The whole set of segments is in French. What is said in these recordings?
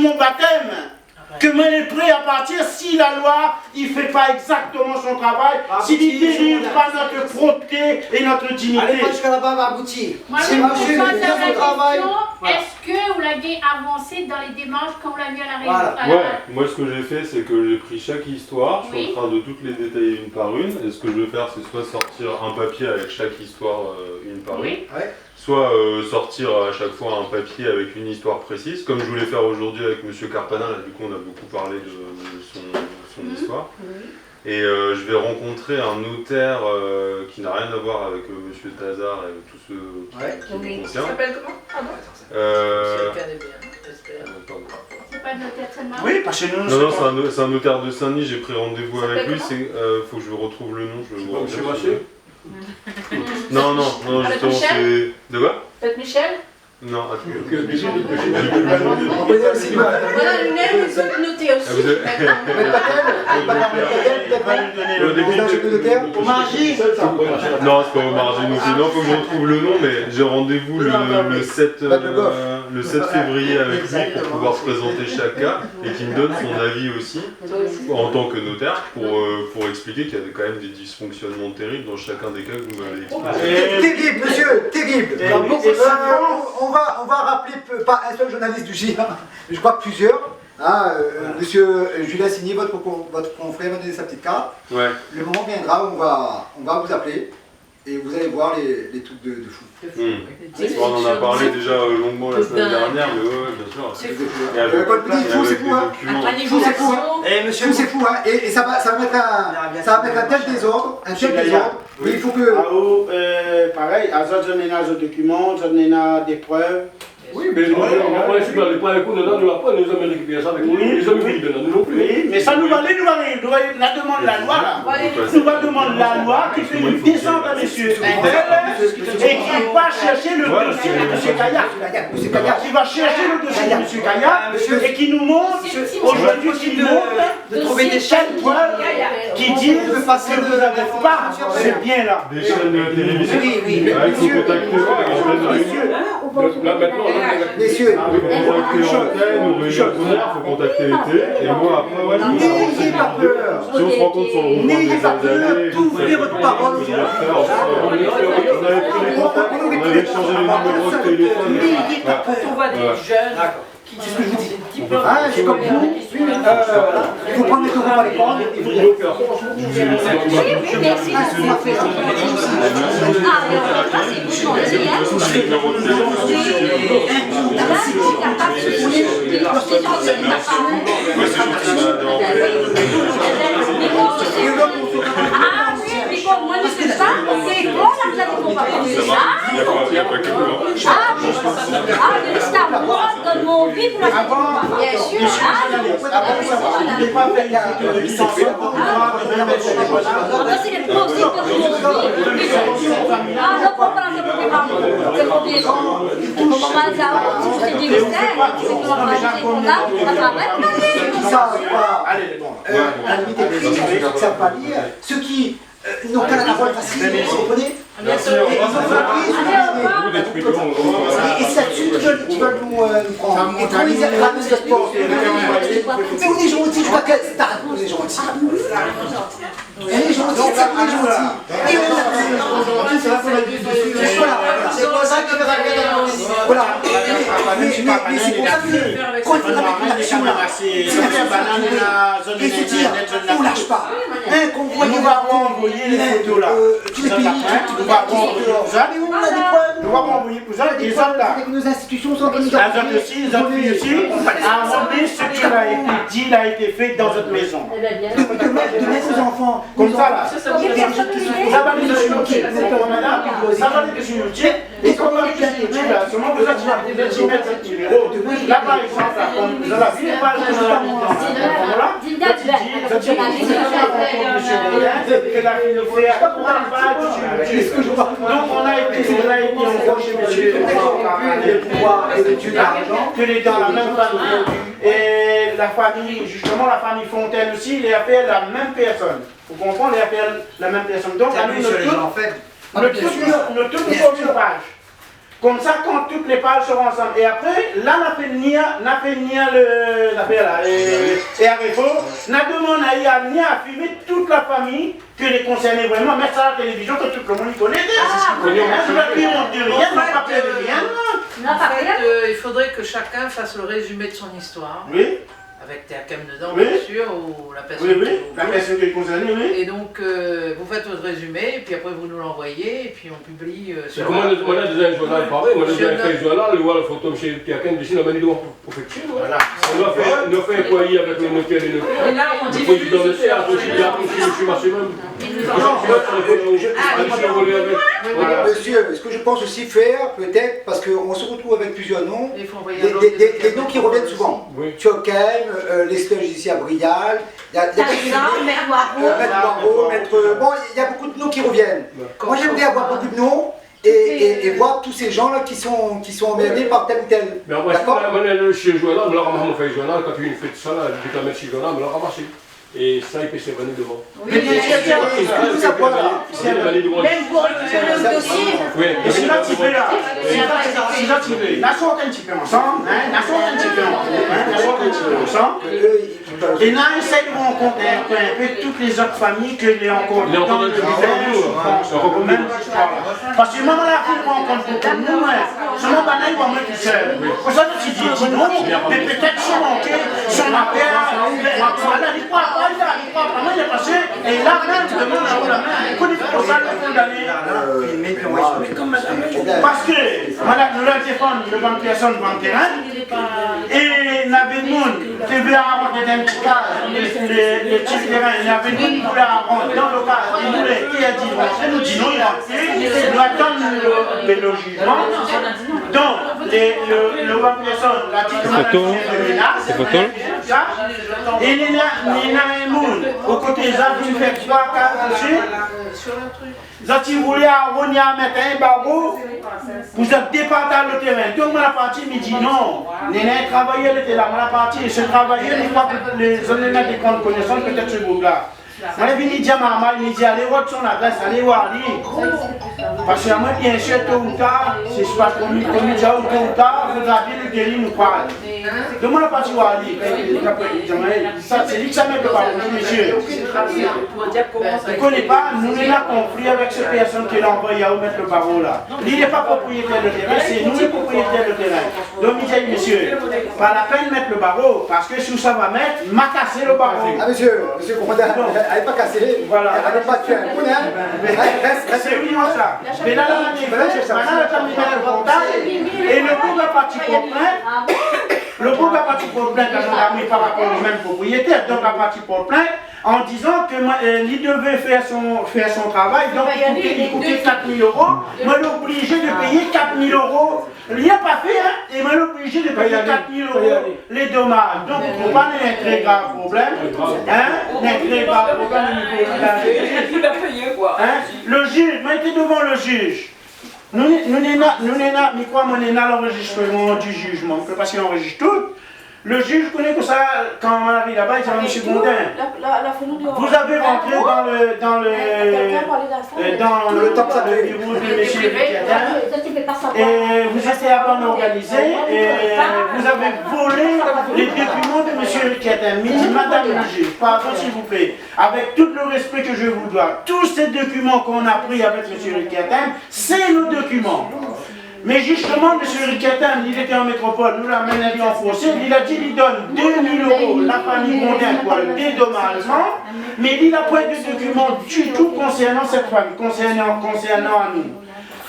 mon baptême. Que moi est prêt à partir si la loi il fait pas exactement son travail, s'il ne dérive pas notre propreté et notre dignité. Allez pas jusqu'à là-bas, Abouti. Moi, je me pose la question, est-ce que vous l'avez avancé dans les démarches quand vous l'avez mis à la réunion? Ouais, moi ce que j'ai fait, c'est que j'ai pris chaque histoire, je suis en train de toutes les détailler une par une, et ce que je vais faire, c'est soit sortir un papier avec chaque histoire une par une, soit sortir à chaque fois un papier avec une histoire précise, comme je voulais faire aujourd'hui avec Monsieur Carpana, là du coup on a beaucoup parlé de son histoire. Et je vais rencontrer un notaire qui n'a rien à voir avec Monsieur Tazar et tous ceux qui le concernent. Ça s'appelle comment? C'est pas le notaire de Saint-Marc? Oui, parce que nous... Non, c'est un notaire de Saint-Denis, j'ai pris rendez-vous avec lui, faut que je retrouve le nom. Monsieur Maché? Non, justement c'est... De quoi? Peut-être Michel? Non, attends. Voilà le nom des autres notés aussi. Non, c'est pas Omar Genoussi. Non, faut que je retrouve le nom, mais j'ai rendez-vous le 7 février avec lui pour pouvoir se présenter chaque cas et qu'il me donne son avis aussi en tant que notaire pour expliquer qu'il y avait quand même des dysfonctionnements terribles dans chacun des cas que vous m'avez expliqué. Terrible, monsieur, terrible. On va rappeler pas un seul journaliste du GIA, mais je crois que plusieurs. Monsieur Julien Signy, votre confrère, va donner sa petite carte. Ouais. Le moment viendra où on va vous appeler et vous allez voir les trucs de fou. On en a parlé déjà longuement la semaine dernière, mais ouais, bien sûr. C'est fou. Fou, c'est fou, hein. Fou, c'est fou, hein. Monsieur, c'est fou, hein. Et ça va mettre un tel désordre, Oui, il faut que... pareil, à ça, j'en ai des documents, j'en ai des preuves. Oui, mais on est super, les points écoutes, nous n'avons pas, nous avons récupéré ça avec nous, les hommes oui, nous non plus. Oui, mais ça nous va aller, la demande de la loi là. Nous va demander la loi qui fait une descente à monsieur et qui va chercher le dossier de monsieur Kaya. Qui va chercher le dossier de monsieur Kaya et qui nous montre, aujourd'hui, qui nous montre de trouver des chaînes qui disent que vous n'avez pas ce bien là. Des chaînes de télévision. Oui, il faut contacter Là maintenant, messieurs, il faut contacter l'été, et moi après, n'ayez pas peur. si on se rencontre sur le N'ayez pas peur d'ouvrir votre parole. on avait échangé les numéros de téléphone. N'ayez pas peur. On voit des jeunes qui C'est ce que je vous dis. qui peuvent... Je suis comme vous. Il faut prendre les taureaux par les cornes et vous dire. Moi, je sais pas, c'est quoi la qu'on va prendre ça? De l'histoire, moi, donne mon vie pour la bien sûr. C'est les principes de mon vie. Non, pas par c'est pour bien. Comment ça, si je te dis que c'est qu'on va rajouter qu'on a, on va pas Allez, bon. La limite est prise, ceux qui ne savent pas lire, ceux qui n'ont pas la parole facile, vous comprenez? Merci. Et c'est là-dessus qu'ils veulent nous prendre. Et trop les fameuses de sport. Mais on est gentil, je crois que c'est tard, on est gentil. On est gentil, c'est on est gentil. Et on a c'est pour ça que voilà. Mais c'est pour ça que quand il faudra mettre une action là, et se dire, on lâche pas. Un convoi qui va envoyer les photos là. Tous les pays, nous allons envoyer pour ça. mais on a des problèmes. Nous allons envoyer pour ça et ça là. Avec nos institutions sont organisées. Ils appuient aussi à demander ce qui a été dit, a été fait dans cette maison. De mettre aux enfants. Comme ça là. Ça va aller sur YouTube. Ça va aller sur YouTube. Et comme on est sur YouTube là, seulement vous allez mettre ce numéro. Là par exemple, vous avez vu les pages que nous avons donc on a été encore chez monsieur le pouvoir et l'étude d'argent, que les dans la même famille. Et la famille, justement la famille Fontaine aussi, il a fait la même personne. Vous comprenez, il a fait la même personne. Donc, notre toute page. Comme ça, quand toutes les parts seront ensemble. Et après, là, on a fait venir et à Réfo, on a demandé à filmer toute la famille que les concernés vraiment, mettre ça à la télévision, que tout le monde y connaît. Il faudrait que chacun fasse le résumé de son histoire. Oui. Avec Théakem dedans, bien sûr, ou la personne qui est concernée, oui. Et donc, vous faites votre résumé, et puis après vous nous l'envoyez, et puis on publie sur... Moi, on a déjà un journal pareil, moi, j'ai déjà fait un journal, on voit la photo de chez Théakem, d'ici, on a mis devant pour faire chier, voilà. On a fait un courrier avec le notaire et le notaire. Et là, on dit... Il faut dans le théâtre, je suis maximum. Monsieur, ce que je pense aussi faire, peut-être, parce qu'on se retrouve avec plusieurs noms, des noms qui reviennent souvent. Théakem, l'Esclage ici à Brial, il y a Maître Waro, bon, il y a beaucoup de noms qui reviennent. Moi j'aimerais avoir beaucoup de noms et voir tous ces gens-là qui sont emmerdés par tel ou tel. Mais après, chez le journal, on fait le journal, quand il fait ça, je vais mettre chez le journal, on l'a ramassé. Et ça, il peut s'évanouir devant. Oui, mais est-ce que ça prend là? Même pour le dossier. Oui, et c'est là tu fais là. C'est là tu fais. La sorte un petit peu ensemble. La sorte un petit peu ensemble. Et là, essaye de rencontrer un peu toutes les autres familles que les encore dans le village. Parce que maman la fille rencontre beaucoup de nous. Seulement, il va mettre tout seul. Pour ça, tu dis non, mais peut-être son manqué, son appel. Voilà, il croit pas. Moi j'ai passé, et là même tu demandes à la main, pour ça le condamné. Parce que nous leur défendons devant personne devant le terrain, et Nabemoun qui veut arrondir un petit cas, les petits terrains, Nabemoun voulait arrondir dans le cas, il voulait, qui a dit, il nous dit non, il doit attendre le jugement. Donc, le bonne personne, la petite de menace, et Nina et Moun, au côté des arbres, il fait 3 cas dessus. Si vous voulez arrondir à mettre un barreau, vous êtes départé le terrain. Donc, la partie me dit non. Nina travaillait, elle était là. La partie, se travaillait, une fois que les honnêtes des comptes connaissance, peut-être ce groupe-là. On est venu dire à maman, il dit allez voir son adresse, allez voir lui. Parce que moi, bien sûr, tôt ou tard, si je passe comme il dit tôt ou tard, vous avez le guérir nous parle. Donc, moi, je suis parti voir lui. C'est lui qui s'amène le parole, monsieur. Vous ne connaissez pas, nous avons conflit avec cette personne qui l'a envoyé à mettre le barreau là. Lui n'est pas propriétaire de terrain, c'est nous les propriétaires de terrain. Donc, il dit, monsieur, pas la peine de mettre le barreau, parce que si ça va mettre, m'a cassé le barreau. Ah, monsieur, elle n'est pas cassée, voilà. Elle n'est pas tuée. C'est uniquement ça. Mais là, maintenant, le portail, et le groupe a parti pour plainte. Le groupe a parti pour plainte à gendarmerie par rapport au même propriétaire, donc a parti pour plainte en disant qu'il devait faire son travail, donc il coûtait 4 000 €. Moi, il est obligé de payer 4 000 €. Il n'a pas fait, hein, et moi, il est obligé de payer 4 000 € les dommages. Donc, il ne faut pas un très grave problème. Hein, un très grave problème au niveau de la le juge, moi, j'étais devant le juge. Nous sommes là l'enregistrement du jugement, parce qu'il enregistre tout. Le juge connaît que ça, quand on arrive là-bas, il dit à M. Gondin, vous avez rentré dans le bureau de M. Riquetem, et vous étiez à bonne organisé, et vous avez volé les documents de M. Riquetem. Il dit, madame le juge, pardon s'il vous plaît, avec tout le respect que je vous dois, tous ces documents qu'on a pris avec M. Riquetem, c'est nos documents. Mais justement, M. Riquetem, il était en métropole, nous l'amenons en procès, il a dit qu'il donne 2 000 €, la famille Gondin pour le dédommagement, mais il n'a pas de documents du tout concernant cette famille, concernant à nous.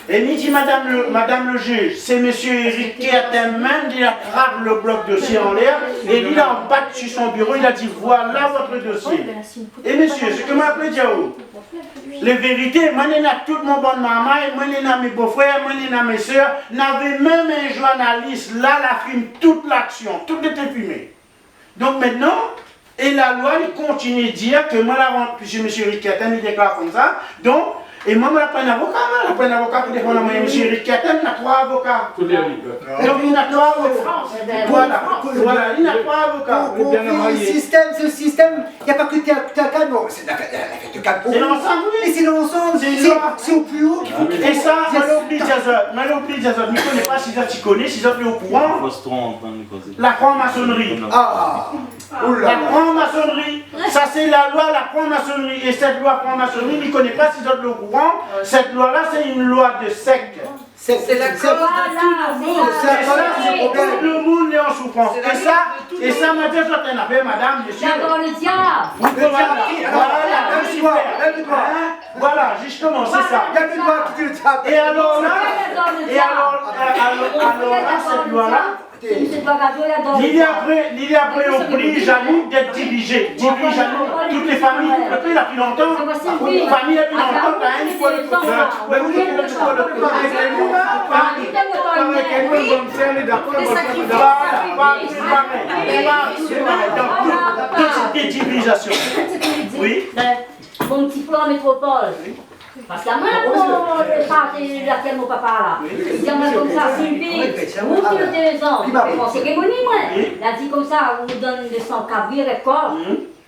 Et il dit, madame le juge, c'est M. Riquetem même, il a craqué le bloc dossier en l'air, et il a en battu sur son bureau, il a dit, voilà votre dossier. Et monsieur, ce que m'a appelé Diao, les vérités, moi j'ai tout mon bon maman, moi j'ai mes beaux-frères, moi j'ai mes soeurs, n'avait même un journaliste, là, la filme toute l'action, tout était filmé. Donc maintenant, et la loi, il continue de dire que moi, puisque M. Riquetem, il déclare comme ça, donc, et moi, je n'ai pas un avocat pour défendre M. Riquetem, il a 3 avocats. Donc, il a 3 avocats. Voilà, il a 3 avocats. Ce système, il n'y a pas que Théakem, non, c'est la fête de calme. C'est l'ensemble, oui. Et c'est dans l'ensemble, C'est une loi. c'est au plus haut qu'il faut qu'il Et ça, Malobli Jazot, je ne connais pas si tu connais, si tu es au courant. La franc-maçonnerie. Ah, La franc-maçonnerie, ça c'est la loi, la franc-maçonnerie. Et cette loi franc-maçonnerie, je ne connais pas si tu es au courant. Cette loi-là, c'est une loi de secte. C'est la cause de tout le monde. Et ça, c'est tout le monde est en souffrance. Et ça, maintenant, je t'en appelle, madame, monsieur. D'accord, le diable. Voilà, justement, c'est ça. Il y a des lois qui disent le diable. Et alors là, cette loi-là, l'idée après on prie Jaloux d'être dirigé. Dirige Jaloux, toutes les familles, depuis la plus longtemps, les familles depuis longtemps, t'as un fois le oui. Mon petit plan en métropole. Parce que moi, laquelle mon papa là, il dit comme ça, Sylvie, vous qui avez 2 ans, vous pensez que vous moi. Il a dit comme ça, on vous donne 200 cabris et corps.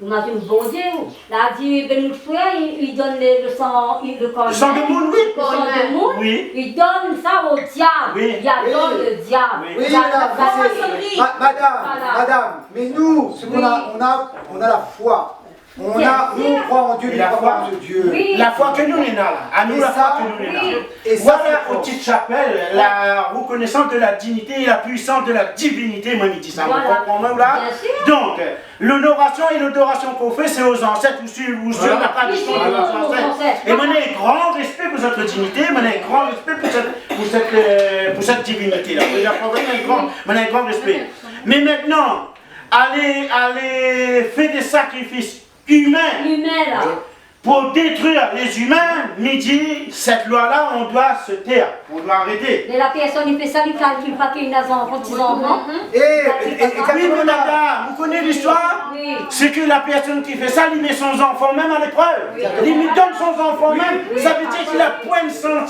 On a dit un bon Dieu. Il a dit, ben nous frère, il donne le sang, le corps. Le sang de monde, oui. Le sang de monde, oui. Il donne ça au diable. Oui. Il adore le diable. Oui, madame, mais nous, ce qu'on a, on a la foi. Nous croit en Dieu, la foi en Dieu. Oui. La foi que nous sommes là. À nous, la foi que nous sommes là. Et ça, voilà, aux petites chapelles, la reconnaissance de la dignité et la puissance de la divinité, moi, je dis ça. Voilà. Vous comprenez là? Donc, l'honoration et l'adoration qu'on fait, c'est aux ancêtres ou sur la tradition de nos ancêtres. Et maintenant, un grand respect pour votre dignité, maintenant, un grand respect pour cette divinité-là. Un grand respect. Mais maintenant, allez faire des sacrifices humains là. Pour détruire les humains, midi, cette loi-là, on doit se taire, on doit arrêter. Mais la personne qui fait ça, il ne calcule pas qu'il a des enfants, petits-enfants. Oui, mon dada, vous connaissez l'histoire? Oui. C'est que la personne qui fait ça, il met son enfant même à l'épreuve. Il lui donne son enfant même, ça veut dire qu'il a point de sang.